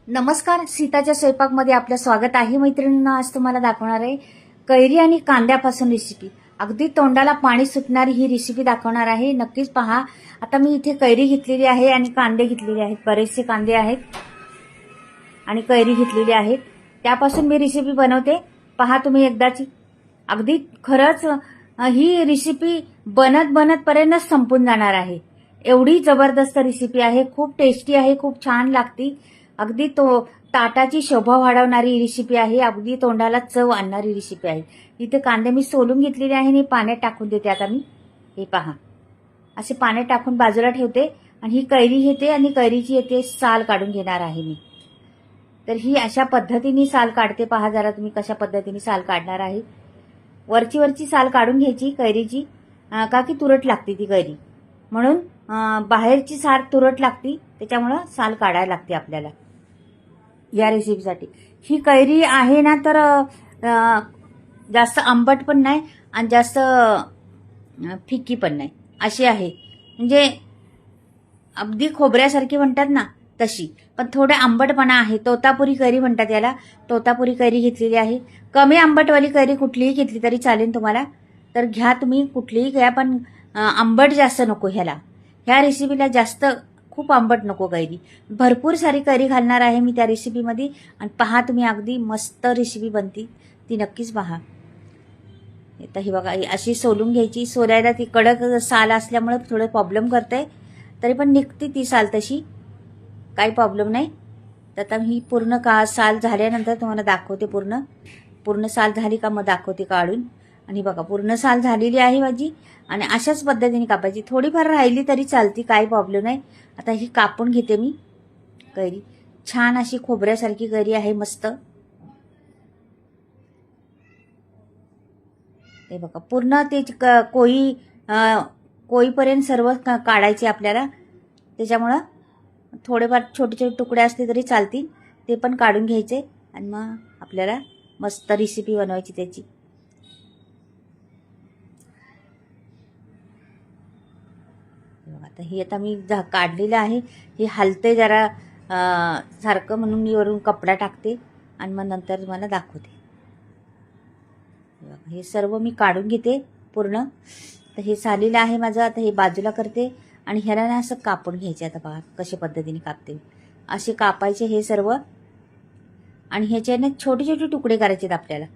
नमस्कार, सीताच्या स्वयंपाकमध्ये आपलं स्वागत आहे. मैत्रिणींनो, आज तुम्हाला दाखवणार आहे कैरी आणि कांद्यापासून रेसिपी. अगदी तोंडाला पाणी सुटणारी ही रेसिपी दाखवणार आहे. नक्कीच पहा. आता मी इथे कैरी घेतलेली आहे आणि कांदे घेतलेले आहेत. बरेचसे कांदे आहेत आणि कैरी घेतलेली आहेत. त्यापासून मी रेसिपी बनवते. पहा तुम्ही एकदाची. अगदी खरंच ही रेसिपी बनत पर्यंत संपून जाणार आहे. एवढी जबरदस्त रेसिपी आहे. खूप टेस्टी आहे, खूप छान लागती. अगदी ताटाची शोभा वाढवणारी रेसिपी आहे. अगदी तोंडाला चव आणणारी रेसिपी आहे. इथे कांदे मी सोलून घेतलेले आहे आणि पाण्यात टाकून देते. आता मी हे पहा असे पाण्यात टाकून बाजूला ठेवते आणि ही कैरी घेते आणि कैरीची येते साल काढून घेणार आहे मी. तर ही अशा पद्धतीने साल काढते. पहा जरा तुम्ही कशा पद्धतीने साल काढणार आहे. वरची साल काढून घ्यायची कैरीची, का की तुरट लागते ती कैरी, म्हणून बाहेरची साल तुरट लागती, त्याच्यामुळं साल काढायला लागते आपल्याला या रेसिपीसाठी. ही कैरी आहे ना तर जास्त आंबट पण नाही आणि जास्त फिक्की पण नाही, अशी आहे. म्हणजे अगदी खोबऱ्यासारखी म्हणतात ना तशी, पण थोडे आंबटपणा आहे. तोतापुरी कैरी म्हणतात याला. तोतापुरी कैरी घेतलेली आहे. कमी आंबटवाली कैरी कुठलीही घेतली तरी चालेल तुम्हाला, तर घ्या तुम्ही, कुठलीही घ्या, पण आंबट जास्त नको ह्या रेसिपीला. जास्त खूप आंबट नको कैरी. भरपूर सारी कैरी घालणार आहे मी त्या रेसिपीमध्ये. आणि पहा तुम्ही, अगदी मस्त रेसिपी बनती ती, नक्कीच पहा. आता ही बघा, अशी सोलून घ्यायची. सोलायला ती कडक साल असल्यामुळे थोडं प्रॉब्लेम करते, तरी पण निघते ती साल तशी, काही प्रॉब्लेम नाही. तर आता ही पूर्ण साल झाल्यानंतर तुम्हाला दाखवते. पूर्ण साल झाली का मग दाखवते काढून. आणि बघा, पूर्ण साल झालेली आहे माझी. आणि अशाच पद्धतीने कापायची. थोडीफार राहिली तरी चालती, काही प्रॉब्लेम नाही. आता ही कापून घेते मी कैरी. छान अशी खोबऱ्यासारखी कैरी आहे, मस्त. हे बघा, पूर्ण ते कोईपर्यंत सर्व काढायचे आपल्याला. त्याच्यामुळं थोडेफार छोटे छोटे तुकडे असले तरी चालतील, ते पण काढून घ्यायचे. आणि मग आपल्याला मस्त रेसिपी बनवायची त्याची. आता मी काढलेलं आहे. हे हलते जरा सारखं, म्हणून मी वरून कपडा टाकते आणि मग नंतर तुम्हाला दाखवते. हे सर्व मी काढून घेते पूर्ण. तर हे झालेलं आहे माझं. आता हे बाजूला करते आणि ह्याला ना असं कापून घ्यायचे. आता पहा कशा पद्धतीने कापते. असे कापायचे हे सर्व. आणि ह्याच्याने छोटे छोटे तुकडे करायचे आपल्याला.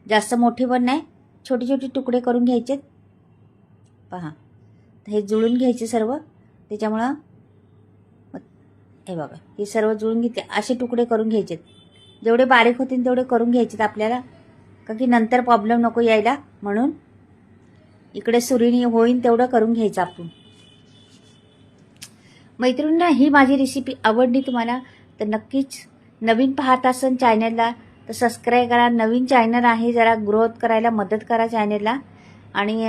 जास्त मोठे पण नाही, छोटे छोटे तुकडे करून घ्यायचे. पहा, हे जुळून घ्यायचे सर्व. त्याच्यामुळं हे बघा, हे सर्व जुळून घेतले. असे तुकडे करून घ्यायचे. जेवढे बारीक होतील तेवढे करून घ्यायचे आपल्याला, का की नंतर प्रॉब्लेम नको यायला, म्हणून इकडे सुरीने होईन तेवढं करून घ्यायचं आपण. मैत्रिणींना, ही माझी रेसिपी आवडली तुम्हाला तर नक्कीच, नवीन पाहत असाल चॅनलला तर सबस्क्राईब करा. नवीन चॅनल आहे, जरा ग्रोथ करायला मदत करा चॅनलला. आणि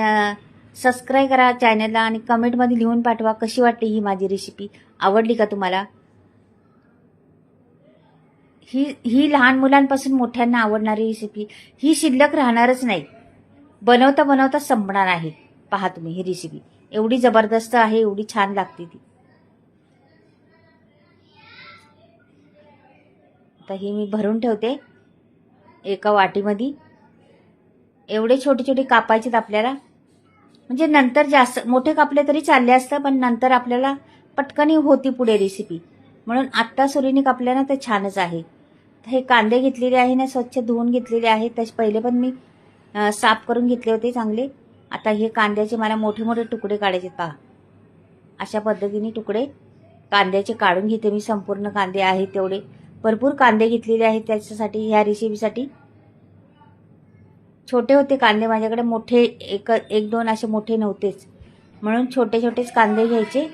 सबस्क्राईब करा चॅनलला आणि कमेंटमध्ये लिहून पाठवा कशी वाटते ही माझी रेसिपी. आवडली का तुम्हाला? ही लहान मुलांपासून मोठ्यांना आवडणारी रेसिपी. ही शिल्लक राहणारच नाही. बनवता बनवता संपणार आहे. पहा तुम्ही, ही रेसिपी एवढी जबरदस्त आहे, एवढी छान लागते ती. आता ही मी भरून ठेवते एका वाटीमध्ये. एवढे छोटे छोटे कापायचेत आपल्याला, म्हणजे नंतर जास्त मोठे कापले तरी चालले असतं, पण नंतर आपल्याला पटकन होती पुढे रेसिपी, म्हणून आत्ता सुरीने कापल्यानं ते छानच आहे. हे कांदे घेतलेले आहे ना, स्वच्छ धुवून घेतलेले आहेत. तसे पहिले पण मी साफ करून घेतले होते चांगले. आता हे कांद्याचे मला मोठे मोठे तुकडे काढायचे. पहा, अशा पद्धतीने तुकडे कांद्याचे काढून घेते मी. संपूर्ण कांदे आहेत तेवढे, भरपूर कांदे घेतलेले आहेत त्याच्यासाठी, ह्या रेसिपीसाठी. छोटे होते कांदे माझ्याकडे, मोठे एक दोन असे मोठे नव्हतेच, म्हणून छोटे छोटेच कांदे घ्यायचे.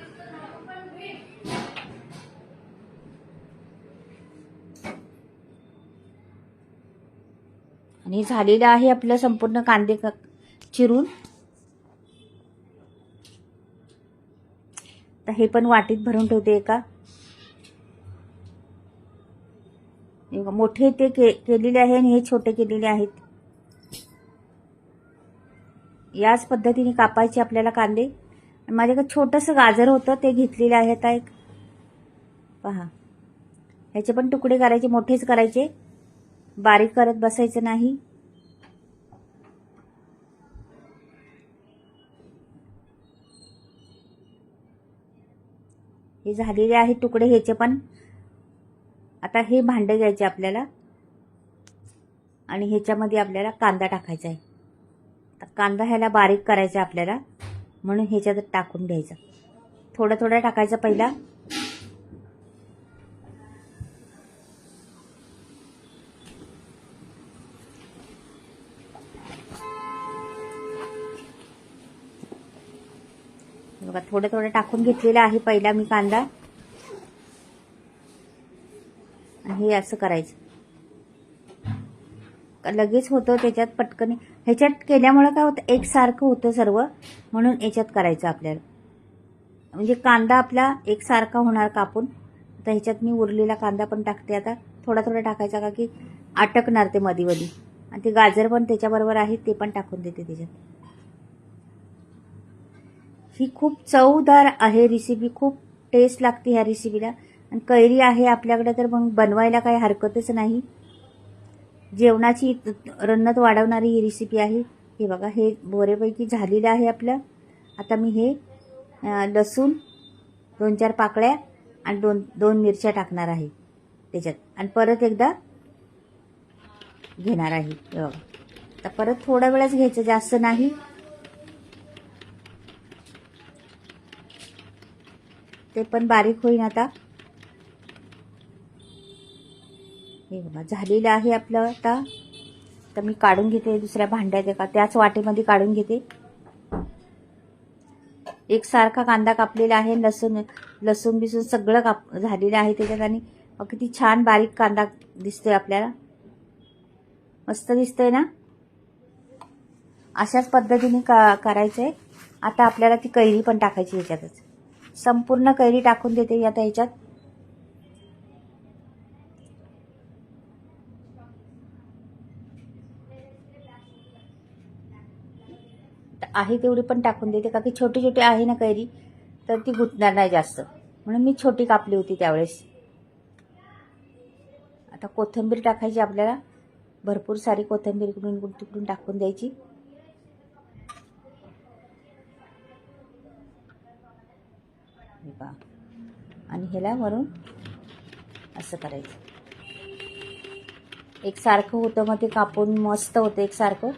आणि झालेलं आहे आपलं संपूर्ण कांदे चिरून. तर हे पण वाटीत भरून ठेवते एका. मोठे ते केलेले आहे आणि हे छोटे केलेले आहेत. याच पद्धतीने कापायचे आपल्याला कांदे. माझ्याकडे छोटंसं गाजर होतं, ते घेतलेलं आहे आता एक. पहा, ह्याचे पण तुकडे करायचे, मोठेच करायचे, बारीक करत बसायचं नाही. हे झालेले आहे तुकडे ह्याचे पण. आता हे भांडे घ्यायचे आपल्याला आणि ह्याच्यामध्ये आपल्याला कांदा टाकायचा आहे. तर कांदा ह्याला बारीक करायचा आपल्याला, म्हणून ह्याच्यात टाकून घ्यायचा. थोडं थोडं टाकायचं पहिला. बघा थोडं थोडं टाकून घेतलेलं आहे पहिला मी कांदा. आणि हे असं करायचं, लगेच होतं त्याच्यात पटकन. ह्याच्यात केल्यामुळे काय होतं, एकसारखं होतं सर्व, म्हणून याच्यात करायचं आपल्याला. म्हणजे कांदा आपला एकसारखा होणार कापून. आता ह्याच्यात मी उरलेला कांदा पण टाकते. आता थोडा थोडा टाकायचा का की अटकणार ते मध्ये मध्ये. आणि ते गाजर पण त्याच्याबरोबर आहे, ते पण टाकून देते त्याच्यात. ही खूप चवदार आहे रेसिपी, खूप टेस्ट लागते ह्या रेसिपीला. आणि कैरी आहे आपल्याकडे तर मग बनवायला काही हरकतच नाही. जेवणाची रन्नत वाढवणारी ही रेसिपी आहे. हे बघा हे बऱ्यापैकी झालेलं आहे आपलं. आता मी हे लसूण 2-4 पाकळ्या आणि दोन मिरच्या टाकणार आहे त्याच्यात. आणि परत एकदा घेणार आहे. हे बघा आता परत थोडा वेळच घ्यायचं, जास्त नाही. ते पण बारीक होईन आता. हे बघा झालेलं आहे आपलं. आता मी काढून घेते दुसऱ्या भांड्यात, एका त्याच वाटेमध्ये काढून घेते. एकसारखा कांदा कापलेला आहे, लसूण बिसून सगळं झालेलं आहे त्याच्यात. आणि किती छान बारीक कांदा दिसतोय आपल्याला, मस्त दिसतोय ना. अशाच पद्धतीने करायचंय. आता आपल्याला ती कैरी पण टाकायची ह्याच्यातच. संपूर्ण कैरी टाकून देते आता ह्याच्यात. आहे तेवढी पण टाकून देते, का की छोटी छोटी आहे ना कैरी, तर ती गुंतणार नाही जास्त, म्हणून मी छोटी कापली होती त्यावेळेस. आता कोथिंबीर टाकायची आपल्याला, भरपूर सारी कोथिंबीर इकडून तिकडून टाकून द्यायची. आणि ह्याला वरून असं करायचं. एकसारखं होतं मग ते कापून मस्त होतं एकसारखं,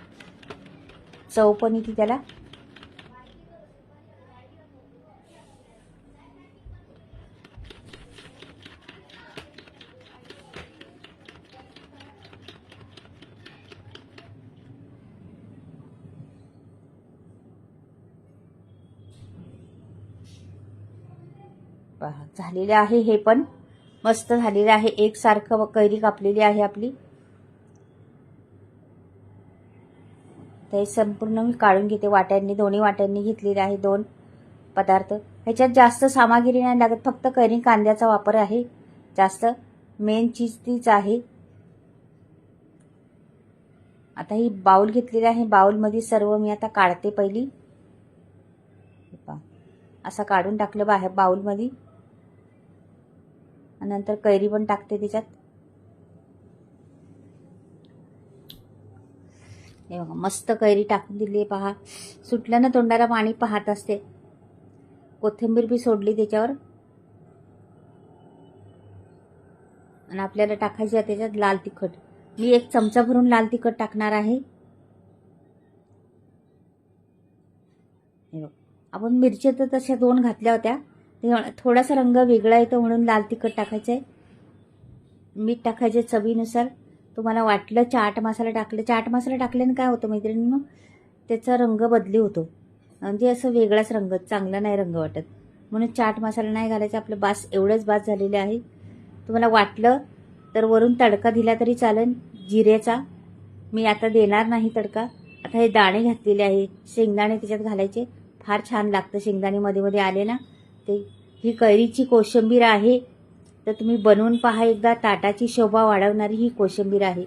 चव पण येते त्याला. झालेले आहे हे पण मस्त झालेलं आहे. एकसारखं कैरी कापलेली आहे आपली. ते संपूर्ण मी काढून घेते वाट्यांनी, दोन्ही वाट्यांनी घेतलेले आहे 2 पदार्थ. ह्याच्यात जास्त सामग्री नाही लागत, फक्त कैरी कांद्याचा वापर आहे जास्त. मेन चीज तीच आहे. आता ही बाउल घेतलेली आहे, बाउलमध्ये सर्व मी आता काढते पहिली. असं काढून टाकलं बाहेर बाउलमध्ये. नंतर कैरी पण टाकते त्याच्यात. हे बघा मस्त कैरी टाकून दिली. पहा सुटलं ना तोंडाला पाणी, पाहत असते. कोथिंबीर बी सोडली त्याच्यावर. आणि आपल्याला टाकायची आहे त्याच्यात लाल तिखट. मी 1 चमचा भरून लाल तिखट टाकणार आहे. हे बघा आपण मिरच्या तर तशा 2 घातल्या होत्या, थोडासा रंग वेगळा येतो म्हणून लाल तिखट टाकायचं आहे. मीठ टाकायचे चवीनुसार. तुम्हाला वाटलं चाट मसाला टाकलं, चाट मसाला टाकल्याने काय होतं मैत्रिणींनो, त्याचा रंग बदली होतो, म्हणजे असं वेगळाच रंग, चांगला नाही रंग वाटत. म्हणून चाट मसाला नाही घालायचा. आपलं बास, एवढंच बास झालेलं आहे. तुम्हाला वाटलं तर वरून तडका दिला तरी चालेल जिऱ्याचा. मी आता देणार नाही तडका. आता हे दाणे घातलेले आहे, शेंगदाणे त्याच्यात घालायचे, फार छान लागतं शेंगदाणे मध्ये मध्ये आले ना ते. ही कैरीची कोशिंबीर आहे, तर तुम्ही बनवून पहा एकदा. ताटाची शोभा वाढवणारी ही कोशिंबीर आहे.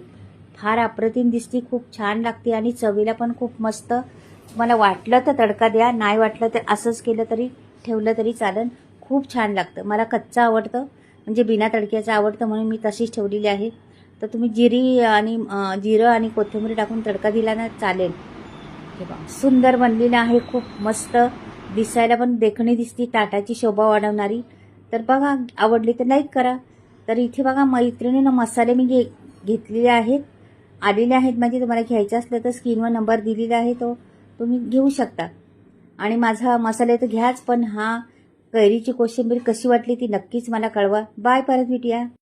फार अप्रतिम दिसते, खूप छान लागते आणि चवीला पण खूप मस्त. तुम्हाला वाटलं तर तडका द्या, नाही वाटलं तर असंच केलं तरी, ठेवलं तरी चालेल. खूप छान लागतं. मला कच्चं आवडतं, म्हणजे बिना तडक्याचं आवडतं म्हणून मी तशीच ठेवलेली आहे. तर तुम्ही जिरं आणि कोथिंबीर टाकून तडका दिला ना चालेल. हे बघा सुंदर बनलेलं आहे, खूप मस्त दिसायला पण देखणी दिसती, ताटाची शोभा वाढवणारी. तर बघा आवडली तर लाईक करा. तर इथे बघा मैत्रिणीनं मसाले मी घेतलेले आहेत, आलेले आहेत. म्हणजे तुम्हाला घ्यायचं असलं तर स्क्रीनवर नंबर दिलेला आहे, तो तुम्ही घेऊ शकता. आणि माझा मसाले तर घ्याच, पण कैरीची कोशिंबीर कशी वाटली ती नक्कीच मला कळवा. बाय, परत भेटूया.